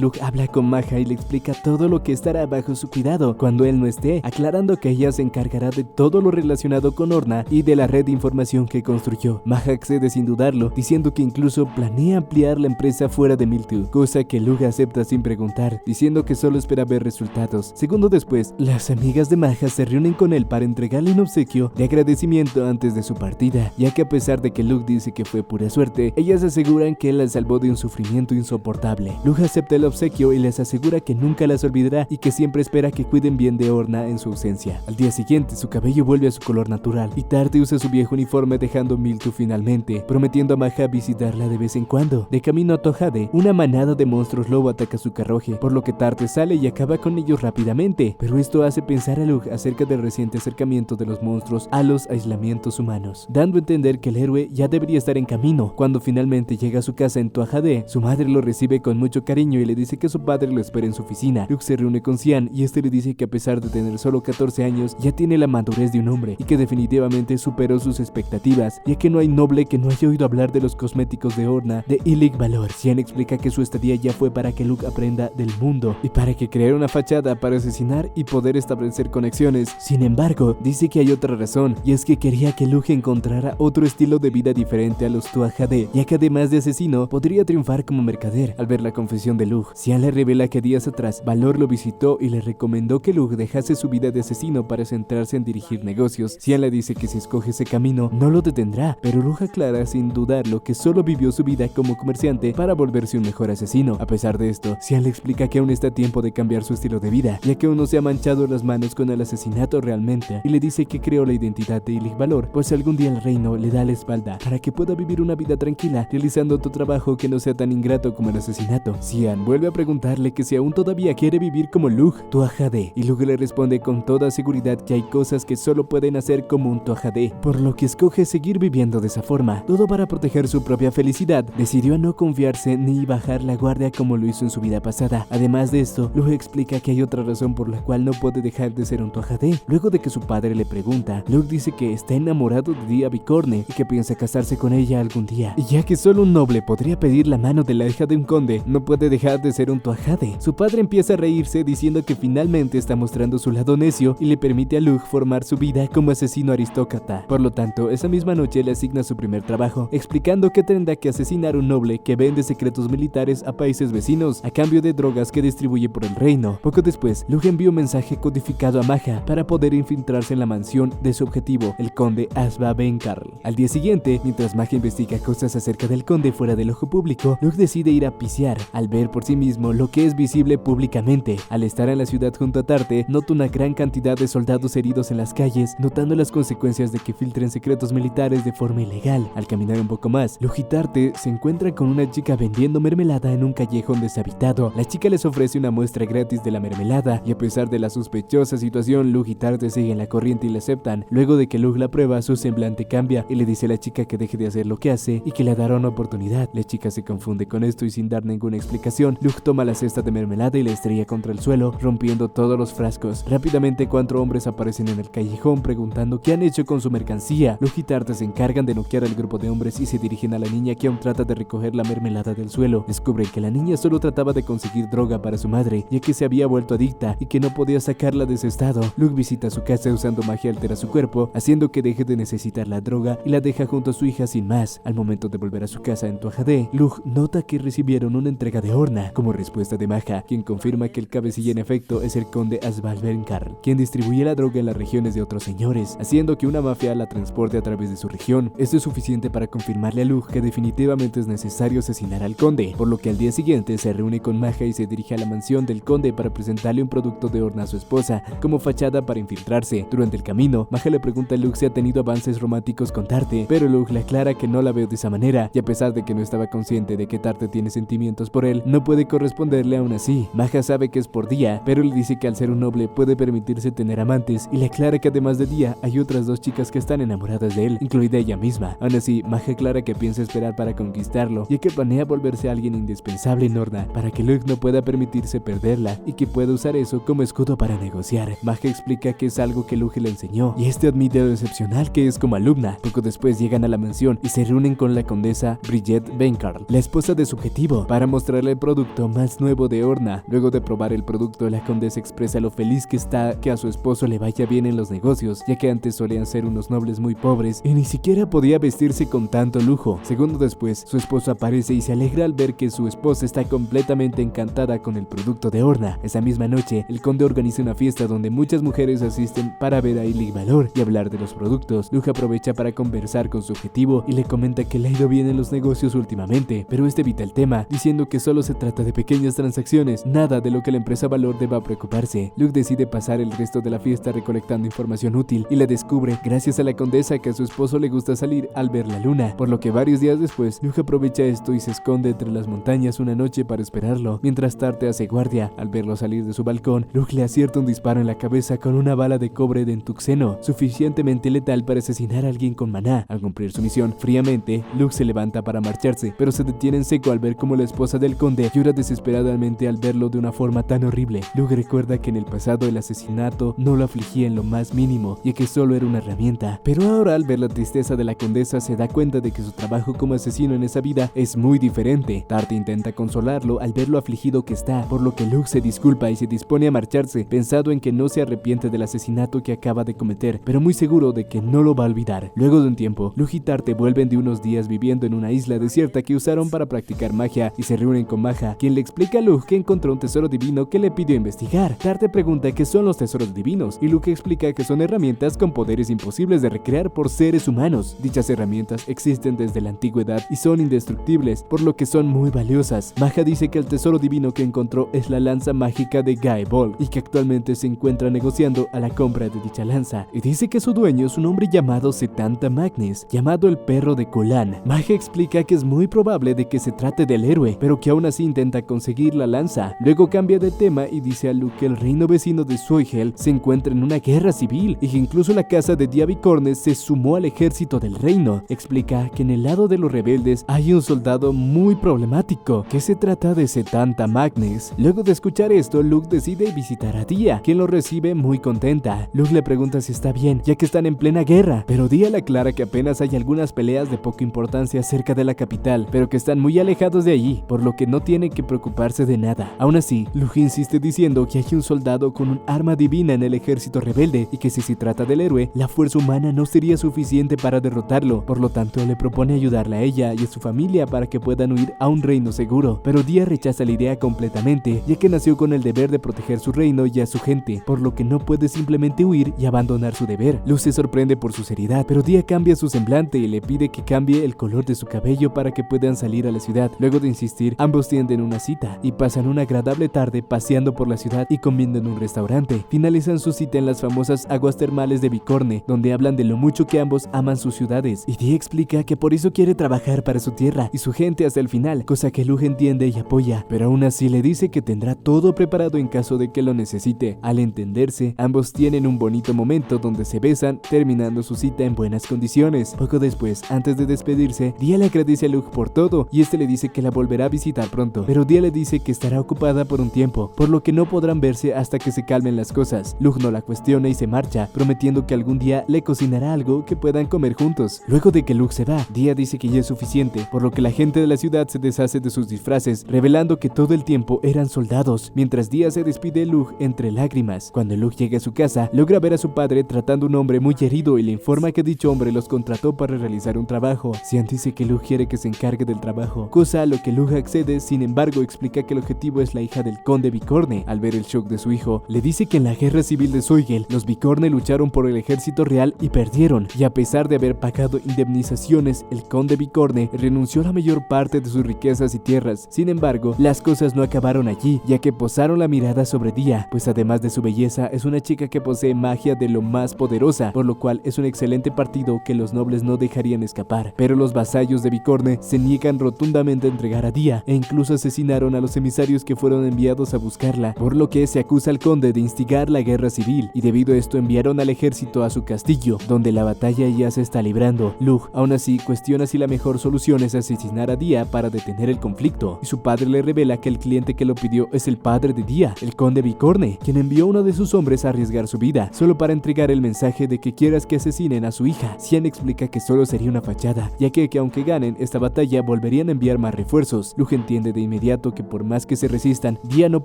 Luke habla con Maja y le explica todo lo que estará bajo su cuidado cuando él no esté, aclarando que ella se encargará de todo lo relacionado con Orna y de la red de información que construyó. Maja accede sin dudarlo, diciendo que incluso planea ampliar la empresa fuera de Miltu, cosa que Luke acepta sin preguntar, diciendo que solo espera ver resultados. Segundo después, las amigas de Maja se reúnen con él para entregarle un obsequio de agradecimiento antes de su partida, ya que a pesar de que Luke dice que fue pura suerte, ellas aseguran que él la salvó de un sufrimiento insoportable. Luke acepta el obsequio y les asegura que nunca las olvidará y que siempre espera que cuiden bien de Orna en su ausencia. Al día siguiente, su cabello vuelve a su color natural y Tarte usa su viejo uniforme dejando Miltu finalmente, prometiendo a Maja visitarla de vez en cuando. De camino a Tojade, una manada de monstruos lobo ataca su carruaje, por lo que Tarte sale y acaba con ellos rápidamente, pero esto hace pensar a Luke acerca del reciente acercamiento de los monstruos a los aislamientos humanos, dando a entender que el héroe ya debería estar en camino. Cuando finalmente llega a su casa en Tojade, su madre lo recibe con mucho cariño y le dice que su padre lo espera en su oficina. Luke se reúne con Cian y este le dice que a pesar de tener solo 14 años, ya tiene la madurez de un hombre y que definitivamente superó sus expectativas, ya que no hay noble que no haya oído hablar de los cosméticos de Orna de Ilig Valor. Cian explica que su estadía ya fue para que Luke aprenda del mundo y para que creara una fachada para asesinar y poder establecer conexiones. Sin embargo, dice que hay otra razón, y es que quería que Luke encontrara otro estilo de vida diferente a los Tuatha-Dé, ya que además de asesino, podría triunfar como mercader. Al ver la confesión de Luke, Cian le revela que días atrás Valor lo visitó y le recomendó que Luke dejase su vida de asesino para centrarse en dirigir negocios. Cian le dice que si escoge ese camino, no lo detendrá, pero Luke aclara sin dudarlo que solo vivió su vida como comerciante para volverse un mejor asesino. A pesar de esto, Cian le explica que aún está a tiempo de cambiar su estilo de vida, ya que aún no se ha manchado las manos con el asesinato realmente, y le dice que creó la identidad de Ilig Valor, pues algún día el reino le da la espalda para que pueda vivir una vida tranquila, realizando otro trabajo que no sea tan ingrato como el asesinato. Cian vuelve a preguntarle que si aún todavía quiere vivir como Luke Tuatha-Dé, y Luke le responde con toda seguridad que hay cosas que solo pueden hacer como un Tuatha-Dé, por lo que escoge seguir viviendo de esa forma. Todo para proteger su propia felicidad, decidió no confiarse ni bajar la guardia como lo hizo en su vida pasada. Además de esto, Luke explica que hay otra razón por la cual no puede dejar de ser un Tuatha-Dé. Luego de que su padre le pregunta, Luke dice que está enamorado de Dia Bicorne y que piensa casarse con ella algún día, y ya que solo un noble podría pedir la mano de la hija de un conde, no puede dejar de ser un Tuatha-Dé. Su padre empieza a reírse diciendo que finalmente está mostrando su lado necio y le permite a Luke formar su vida como asesino aristócrata. Por lo tanto, esa misma noche le asigna su primer trabajo, explicando que tendrá que asesinar a un noble que vende secretos militares a países vecinos a cambio de drogas que distribuye por el reino. Poco después, Luke envía un mensaje codificado a Maja para poder infiltrarse en la mansión de su objetivo, el conde Asva Ben-Karl. Al día siguiente, mientras Maja investiga cosas acerca del conde fuera del ojo público, Luke decide ir a pisear, al ver por sí mismo lo que es visible públicamente. Al estar en la ciudad junto a Tarte, nota una gran cantidad de soldados heridos en las calles, notando las consecuencias de que filtren secretos militares de forma ilegal. Al caminar un poco más, Luke y Tarte se encuentran con una chica vendiendo mermelada en un callejón deshabitado. La chica les ofrece una muestra gratis de la mermelada, y a pesar de la sospechosa situación, Luke y Tarte siguen la corriente y la aceptan. Luego de que Luke la prueba, su semblante cambia y le dice a la chica que deje de hacer lo que hace y que le dará una oportunidad. La chica se confunde con esto y sin dar ninguna explicación, Luke toma la cesta de mermelada y la estrella contra el suelo, rompiendo todos los frascos. Rápidamente 4 hombres aparecen en el callejón preguntando qué han hecho con su mercancía. Luke y Tarte se encargan de noquear al grupo de hombres y se dirigen a la niña, que aún trata de recoger la mermelada del suelo. Descubren que la niña solo trataba de conseguir droga para su madre, ya que se había vuelto adicta y que no podía sacarla de ese estado. Luke visita su casa usando magia altera su cuerpo, haciendo que deje de necesitar la droga, y la deja junto a su hija sin más. Al momento de volver a su casa en Tuatha-Dé, Luke nota que recibieron una entrega de Orna como respuesta de Maja, quien confirma que el cabecilla en efecto es el conde Asval Ben-Karl, quien distribuye la droga en las regiones de otros señores, haciendo que una mafia la transporte a través de su región. Esto es suficiente para confirmarle a Luke que definitivamente es necesario asesinar al conde, por lo que al día siguiente se reúne con Maja y se dirige a la mansión del conde para presentarle un producto de Orna a su esposa como fachada para infiltrarse. Durante el camino, Maja le pregunta a Luke si ha tenido avances románticos con Tarte, pero Luke le aclara que no la veo de esa manera, y a pesar de que no estaba consciente de que Tarte tiene sentimientos por él, no puede corresponderle aún así. Maja sabe que es por Dia, pero le dice que al ser un noble puede permitirse tener amantes, y le aclara que además de Dia hay otras 2 chicas que están enamoradas de él, incluida ella misma. Aún así, Maja aclara que piensa esperar para conquistarlo, ya que planea volverse alguien indispensable en Orna para que Luke no pueda permitirse perderla y que pueda usar eso como escudo para negociar. Maja explica que es algo que Luke le enseñó, y este admite lo excepcional que es como alumna. Poco después llegan a la mansión y se reúnen con la condesa Brigitte Bencarl, la esposa de su objetivo, para mostrarle el producto más nuevo de Orna. Luego de probar el producto, la condesa expresa lo feliz que está que a su esposo le vaya bien en los negocios, ya que antes solían ser unos nobles muy pobres y ni siquiera podía vestirse con tanto lujo. Segundo después, su esposo aparece y se alegra al ver que su esposa está completamente encantada con el producto de Orna. Esa misma noche, el conde organiza una fiesta donde muchas mujeres asisten para ver a Illig Valor y hablar de los productos. Lug aprovecha para conversar con su objetivo y le comenta que le ha ido bien en los negocios últimamente, pero este evita el tema, diciendo que solo se trata de pequeñas transacciones, nada de lo que la empresa Valor deba preocuparse. Lug decide pasar el resto de la fiesta recolectando información útil y le descubre, gracias a la condesa, que a su esposo le gusta salir al ver la luna, por lo que varios días después, Lug aprovecha esto y se esconde entre las montañas una noche para esperarlo, mientras Tarte hace guardia. Al verlo salir de su balcón, Lug le acierta un disparo en la cabeza con una bala de cobre de entuxeno, suficientemente letal para asesinar a alguien con maná. Al cumplir su misión, fríamente, Lug se levanta para marcharse, pero se detiene en seco al ver cómo la esposa del conde llora desesperadamente al verlo de una forma tan horrible. Lug recuerda que en el pasado el asesinato no lo afligía en lo más mínimo, ya que solo era una herramienta, pero ahora al ver la tristeza de la condesa se da cuenta de que su trabajo como asesino en esa vida es muy diferente. Tarte intenta consolarlo al ver lo afligido que está, por lo que Lug se disculpa y se dispone a marcharse, pensado en que no se arrepiente del asesinato que acaba de cometer, pero muy seguro de que no lo va a olvidar. Luego de un tiempo, Lug y Tarte vuelven de unos días viviendo en una isla desierta que usaron para practicar magia y se reúnen con Maja, quien le explica a Lug que encontró un tesoro divino que le pidió investigar. Tarte pregunta qué son los tesoros divinos y Lug explica que son herramientas con poderes imposibles de recrear por seres humanos. Dichas herramientas existen desde la antigüedad y son indestructibles, por lo que son muy valiosas. Maja dice que el tesoro divino que encontró es la lanza mágica de Gaebolg y que actualmente se encuentra negociando a la compra de dicha lanza, y dice que su dueño es un hombre llamado Setanta Magnes, llamado el perro de Colan. Maja explica que es muy probable de que se trate del héroe, pero que aún así intenta conseguir la lanza. Luego cambia de tema y dice a Lug que el reino vecino de Soigel se encuentra en una guerra civil y que incluso la casa de Diabicorne se sumó al ejército del reino. Explica que en el lado de los rebeldes hay un soldado muy problemático, que se trata de Setanta Magnes. Luego de escuchar esto, Lug decide visitar a Dia, quien lo recibe muy contenta. Lug le pregunta si está bien, ya que están en plena guerra, pero Dia le aclara que apenas hay algunas peleas de poca importancia cerca de la capital, pero que están muy alejados de allí, por lo que no tiene que preocuparse de nada. Aún así, Lug insiste diciendo que hay un soldado con un arma divina en el ejército rebelde y que si se trata del héroe, la fuerza humana no sería suficiente para derrotarlo. Por lo tanto, le propone ayudarle a ella y a su familia para que puedan huir a un reino seguro, pero Dia rechaza la idea completamente, ya que nació con el deber de proteger su reino y a su gente, por lo que no puede simplemente huir y abandonar su deber. Lug se sorprende por su seriedad, pero Dia cambia su semblante y le pide que cambie el color de su cabello para que puedan salir a la ciudad. Luego de insistir, ambos tienden una cita y pasan una agradable tarde paseando por la ciudad y comiendo en un restaurante. Finalizan su cita en las famosas aguas termales de Bicorne, donde hablan de lo mucho que ambos aman sus ciudades, y Dia explica que por eso quiere trabajar para su tierra y su gente hasta el final, cosa que Lug entiende y apoya, pero aún así le dice que tendrá todo preparado en caso de que lo necesite. Al entenderse, ambos tienen un bonito momento donde se besan, terminando su cita en buenas condiciones. Poco después, antes de despedirse, Dia le agradece a Lug por todo y este le dice que la volverá a visitar pronto, pero Dia le dice que estará ocupada por un tiempo, por lo que no podrán verse hasta que se calmen las cosas. Lug no la cuestiona y se marcha, prometiendo que algún día le cocinará algo que puedan comer juntos. Luego de que Lug se va, Dia dice que ya es suficiente, por lo que la gente de la ciudad se deshace de sus disfraces, revelando que todo el tiempo eran soldados, mientras Dia se despide de Lug entre lágrimas. Cuando Lug llega a su casa, logra ver a su padre tratando a un hombre muy herido y le informa que dicho hombre los contrató para realizar un trabajo. Sian dice que Lug quiere que se encargue del trabajo, cosa a lo que Lug accede. Sin embargo, explica que el objetivo es la hija del conde Bicorne. Al ver el shock de su hijo, le dice que en la guerra civil de Soigel, los Bicorne lucharon por el ejército real y perdieron, y a pesar de haber pagado indemnizaciones, el conde Bicorne renunció a la mayor parte de sus riquezas y tierras. Sin embargo, las cosas no acabaron allí, ya que posaron la mirada sobre Dia, pues además de su belleza, es una chica que posee magia de lo más poderosa, por lo cual es un excelente partido que los nobles no dejarían escapar. Pero los vasallos de Bicorne se niegan rotundamente a entregar a Dia, e incluso asesinaron a los emisarios que fueron enviados a buscarla, por lo que se acusa al conde de instigar la guerra civil, y debido a esto enviaron al ejército a su castillo, donde la batalla ya se está librando. Lug, aún así, cuestiona si la mejor solución es asesinar a Dia para detener el conflicto, y su padre le revela que el cliente que lo pidió es el padre de Dia, el conde Bicorne, quien envió a uno de sus hombres a arriesgar su vida, solo para entregar el mensaje de que quieras que asesinen a su hija. Xian explica que solo sería una fachada, ya que aunque ganen esta batalla volverían a enviar más refuerzos. Luke entiende de inmediato que por más que se resistan, Dia no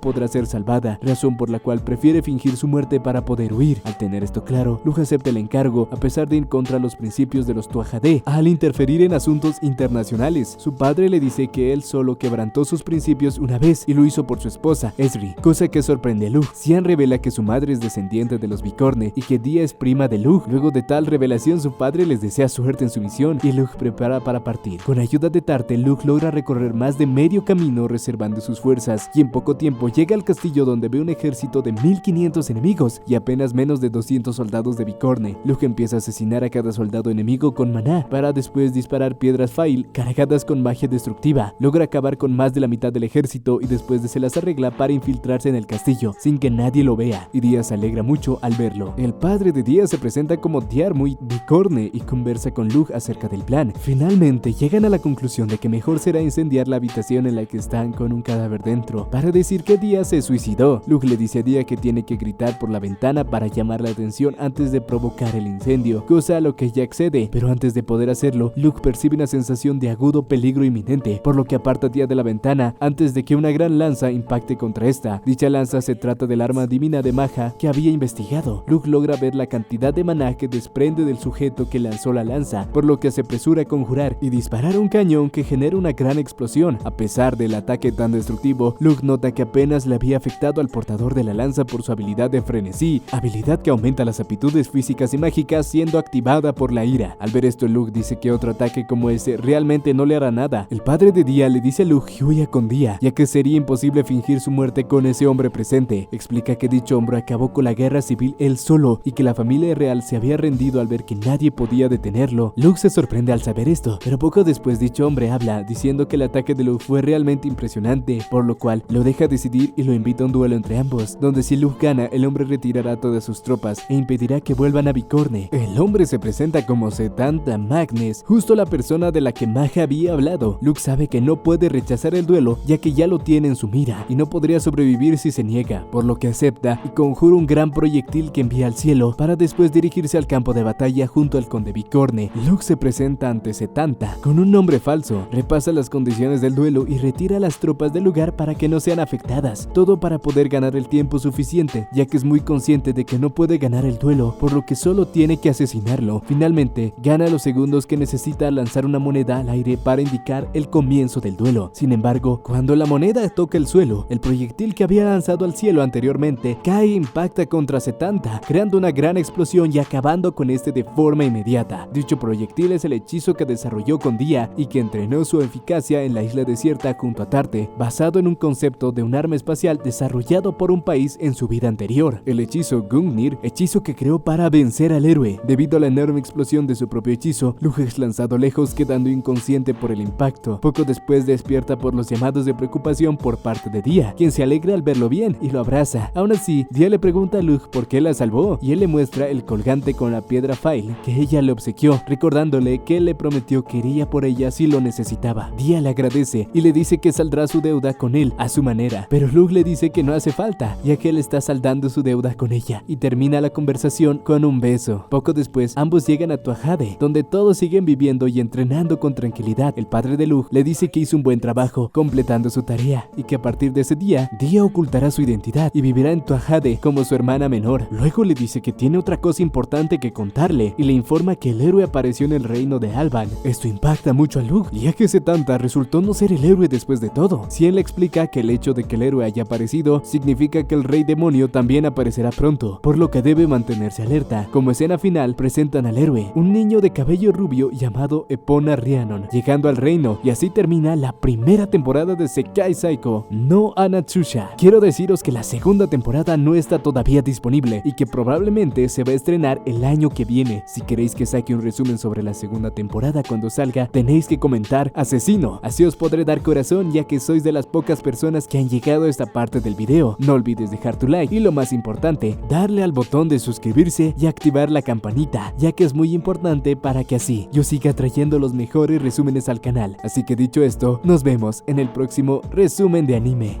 podrá ser salvada, razón por la cual prefiere fingir su muerte para poder huir. Al tener esto claro, Luke acepta el encargo a pesar de ir contra los principios de los Tuatha-Dé al interferir en asuntos internacionales. Su padre le dice que él solo quebrantó sus principios una vez y lo hizo por su esposa, Ezri, cosa que sorprende a Luke. Xian revela que su madre es descendiente de los Vicorne y que Dia es prima de Luke. Luego de tal revelación, su padre les desea suerte en su misión y Luke prepara para partir. Con ayuda de Tarte, Luke logra recorrer más de medio camino reservando sus fuerzas y en poco tiempo llega al castillo donde ve un ejército de 1500 enemigos y apenas menos de 200 soldados de Vicorne. Luke empieza a asesinar a cada soldado enemigo con maná para después disparar piedras fail cargadas con magia destructiva. Logra acabar con más de la mitad del ejército y después se las arregla para infiltrarse en el castillo sin que nadie lo vea, y Dia se alegra mucho al verlo. El padre de Dia se presenta como Diarmuid Vicorne y conversa con Luke acerca del plan. Finalmente llegan a la conclusión de que mejor será incendiar la habitación en la que están con un cadáver dentro para decir que Dia se suicidó. Luke le dice a Dia que tiene que gritar por la ventana para llamar la atención antes de provocar el incendio, cosa a lo que ella accede, pero antes de poder hacerlo, Luke percibe una sensación de agudo peligro inminente, por lo que aparta a Dia de la ventana antes de que una gran lanza impacte contra esta. Dicha lanza se trata del arma divina de Maja que había investigado. Luke logra ver la cantidad de maná que desprende del sujeto que lanzó la lanza, por lo que se apresura a conjurar y disparar un cañón que genera una gran explosión. A pesar del ataque tan destructivo, Luke nota que apenas le había afectado al portador de la lanza por su habilidad de frenesí, habilidad que aumenta las aptitudes físicas y mágicas siendo activada por la ira. Al ver esto, Luke dice que otro ataque como ese realmente no le hará nada. El padre de Dia le dice a Luke que huya con Dia, ya que sería imposible fingir su muerte con ese hombre presente. Explica que dicho hombre acabó con la guerra civil él solo y que la familia real se había rendido al ver que nadie podía detenerlo. Luke se sorprende al saber esto, pero poco después dicho hombre habla diciendo que el ataque de Luke fue realmente impresionante, por lo cual lo deja decidir y lo invita a un duelo entre ambos, donde si Luke gana, el hombre retirará todas sus tropas e impedirá que vuelvan a Vicorne. El hombre se presenta como Setanta Magnes, justo la persona de la que Maja había hablado. Luke sabe que no puede rechazar el duelo, ya que ya lo tiene en su mira y no podría sobrevivir si se niega, por lo que acepta y conjura un gran proyectil que envía al cielo para después dirigirse al campo de batalla junto al conde Vicorne. Luke se presenta ante Setanta con un nombre falso, repasa las condiciones del duelo y retira a las tropas del lugar para que no sean afectadas, todo para poder ganar el tiempo suficiente, ya que es muy consciente de que no puede ganar el duelo, por lo que solo tiene que asesinarlo. Finalmente, gana los segundos que necesita al lanzar una moneda al aire para indicar el comienzo del duelo. Sin embargo, cuando la moneda toca el suelo, el proyectil que había lanzado al cielo anteriormente cae e impacta contra Setanta, creando una gran explosión y acabando con este de forma inmediata. Dicho proyectil es el hechizo que desarrolló con Dia y que entrenó su eficacia en la isla desierta junto a Tarte, basado en un concepto de un arma espacial desarrollado por un país en su vida anterior. El hechizo Gungnir, hechizo que creó para vencer al héroe. Debido a la enorme explosión de su propio hechizo, Luke es lanzado lejos quedando inconsciente por el impacto. Poco después despierta por los llamados de preocupación por parte de Dia, quien se alegra al verlo bien y lo abraza. Aún así, Dia le pregunta a Luke por qué la salvó y él le muestra el colgante con la piedra fail que ella le obsequió, recordándole que él le prometió que iría por ella si lo necesitaba. Dia le agradece y le dice que saldrá su deuda con él a su manera, pero Luke le dice que no hace falta, ya que él está saldando su deuda con ella, y termina la conversación con un beso. Poco después, ambos llegan a Tuatha-Dé, donde todos siguen viviendo y entrenando con tranquilidad. El padre de Luke le dice que hizo un buen trabajo completando su tarea y que a partir de ese día, Dia ocultará su identidad y vivirá en Tuatha-Dé como su hermana menor. Luego le dice que tiene otra cosa importante que contarle y le informa que el héroe apareció en el reino de Alban. Esto impacta mucho a Luke, ya que Setanta resultó no ser el héroe después de todo. Xian le explica que el hecho de que el héroe haya aparecido significa que el rey demonio también aparecerá pronto, por lo que debe mantenerse alerta. Como escena final, presentan al héroe, un niño de cabello rubio llamado Epona Rhiannon, llegando al reino, y así termina la primera temporada de Sekai Saiko no Anatsusha. Quiero deciros que la segunda temporada no está todavía disponible y que probablemente se va a estrenar el año que viene. Si queréis que saque un resumen sobre la segunda temporada cuando salga, tenéis que comentar asesino, así os podré dar corazón, ya que sois de las pocas personas que han llegado a esta parte del video. No olvides dejar tu like y lo más importante, darle al botón de suscribirse y activar la campanita, ya que es muy importante para que así yo siga trayendo los mejores resúmenes al canal. Así que dicho esto, nos vemos en el próximo resumen de anime.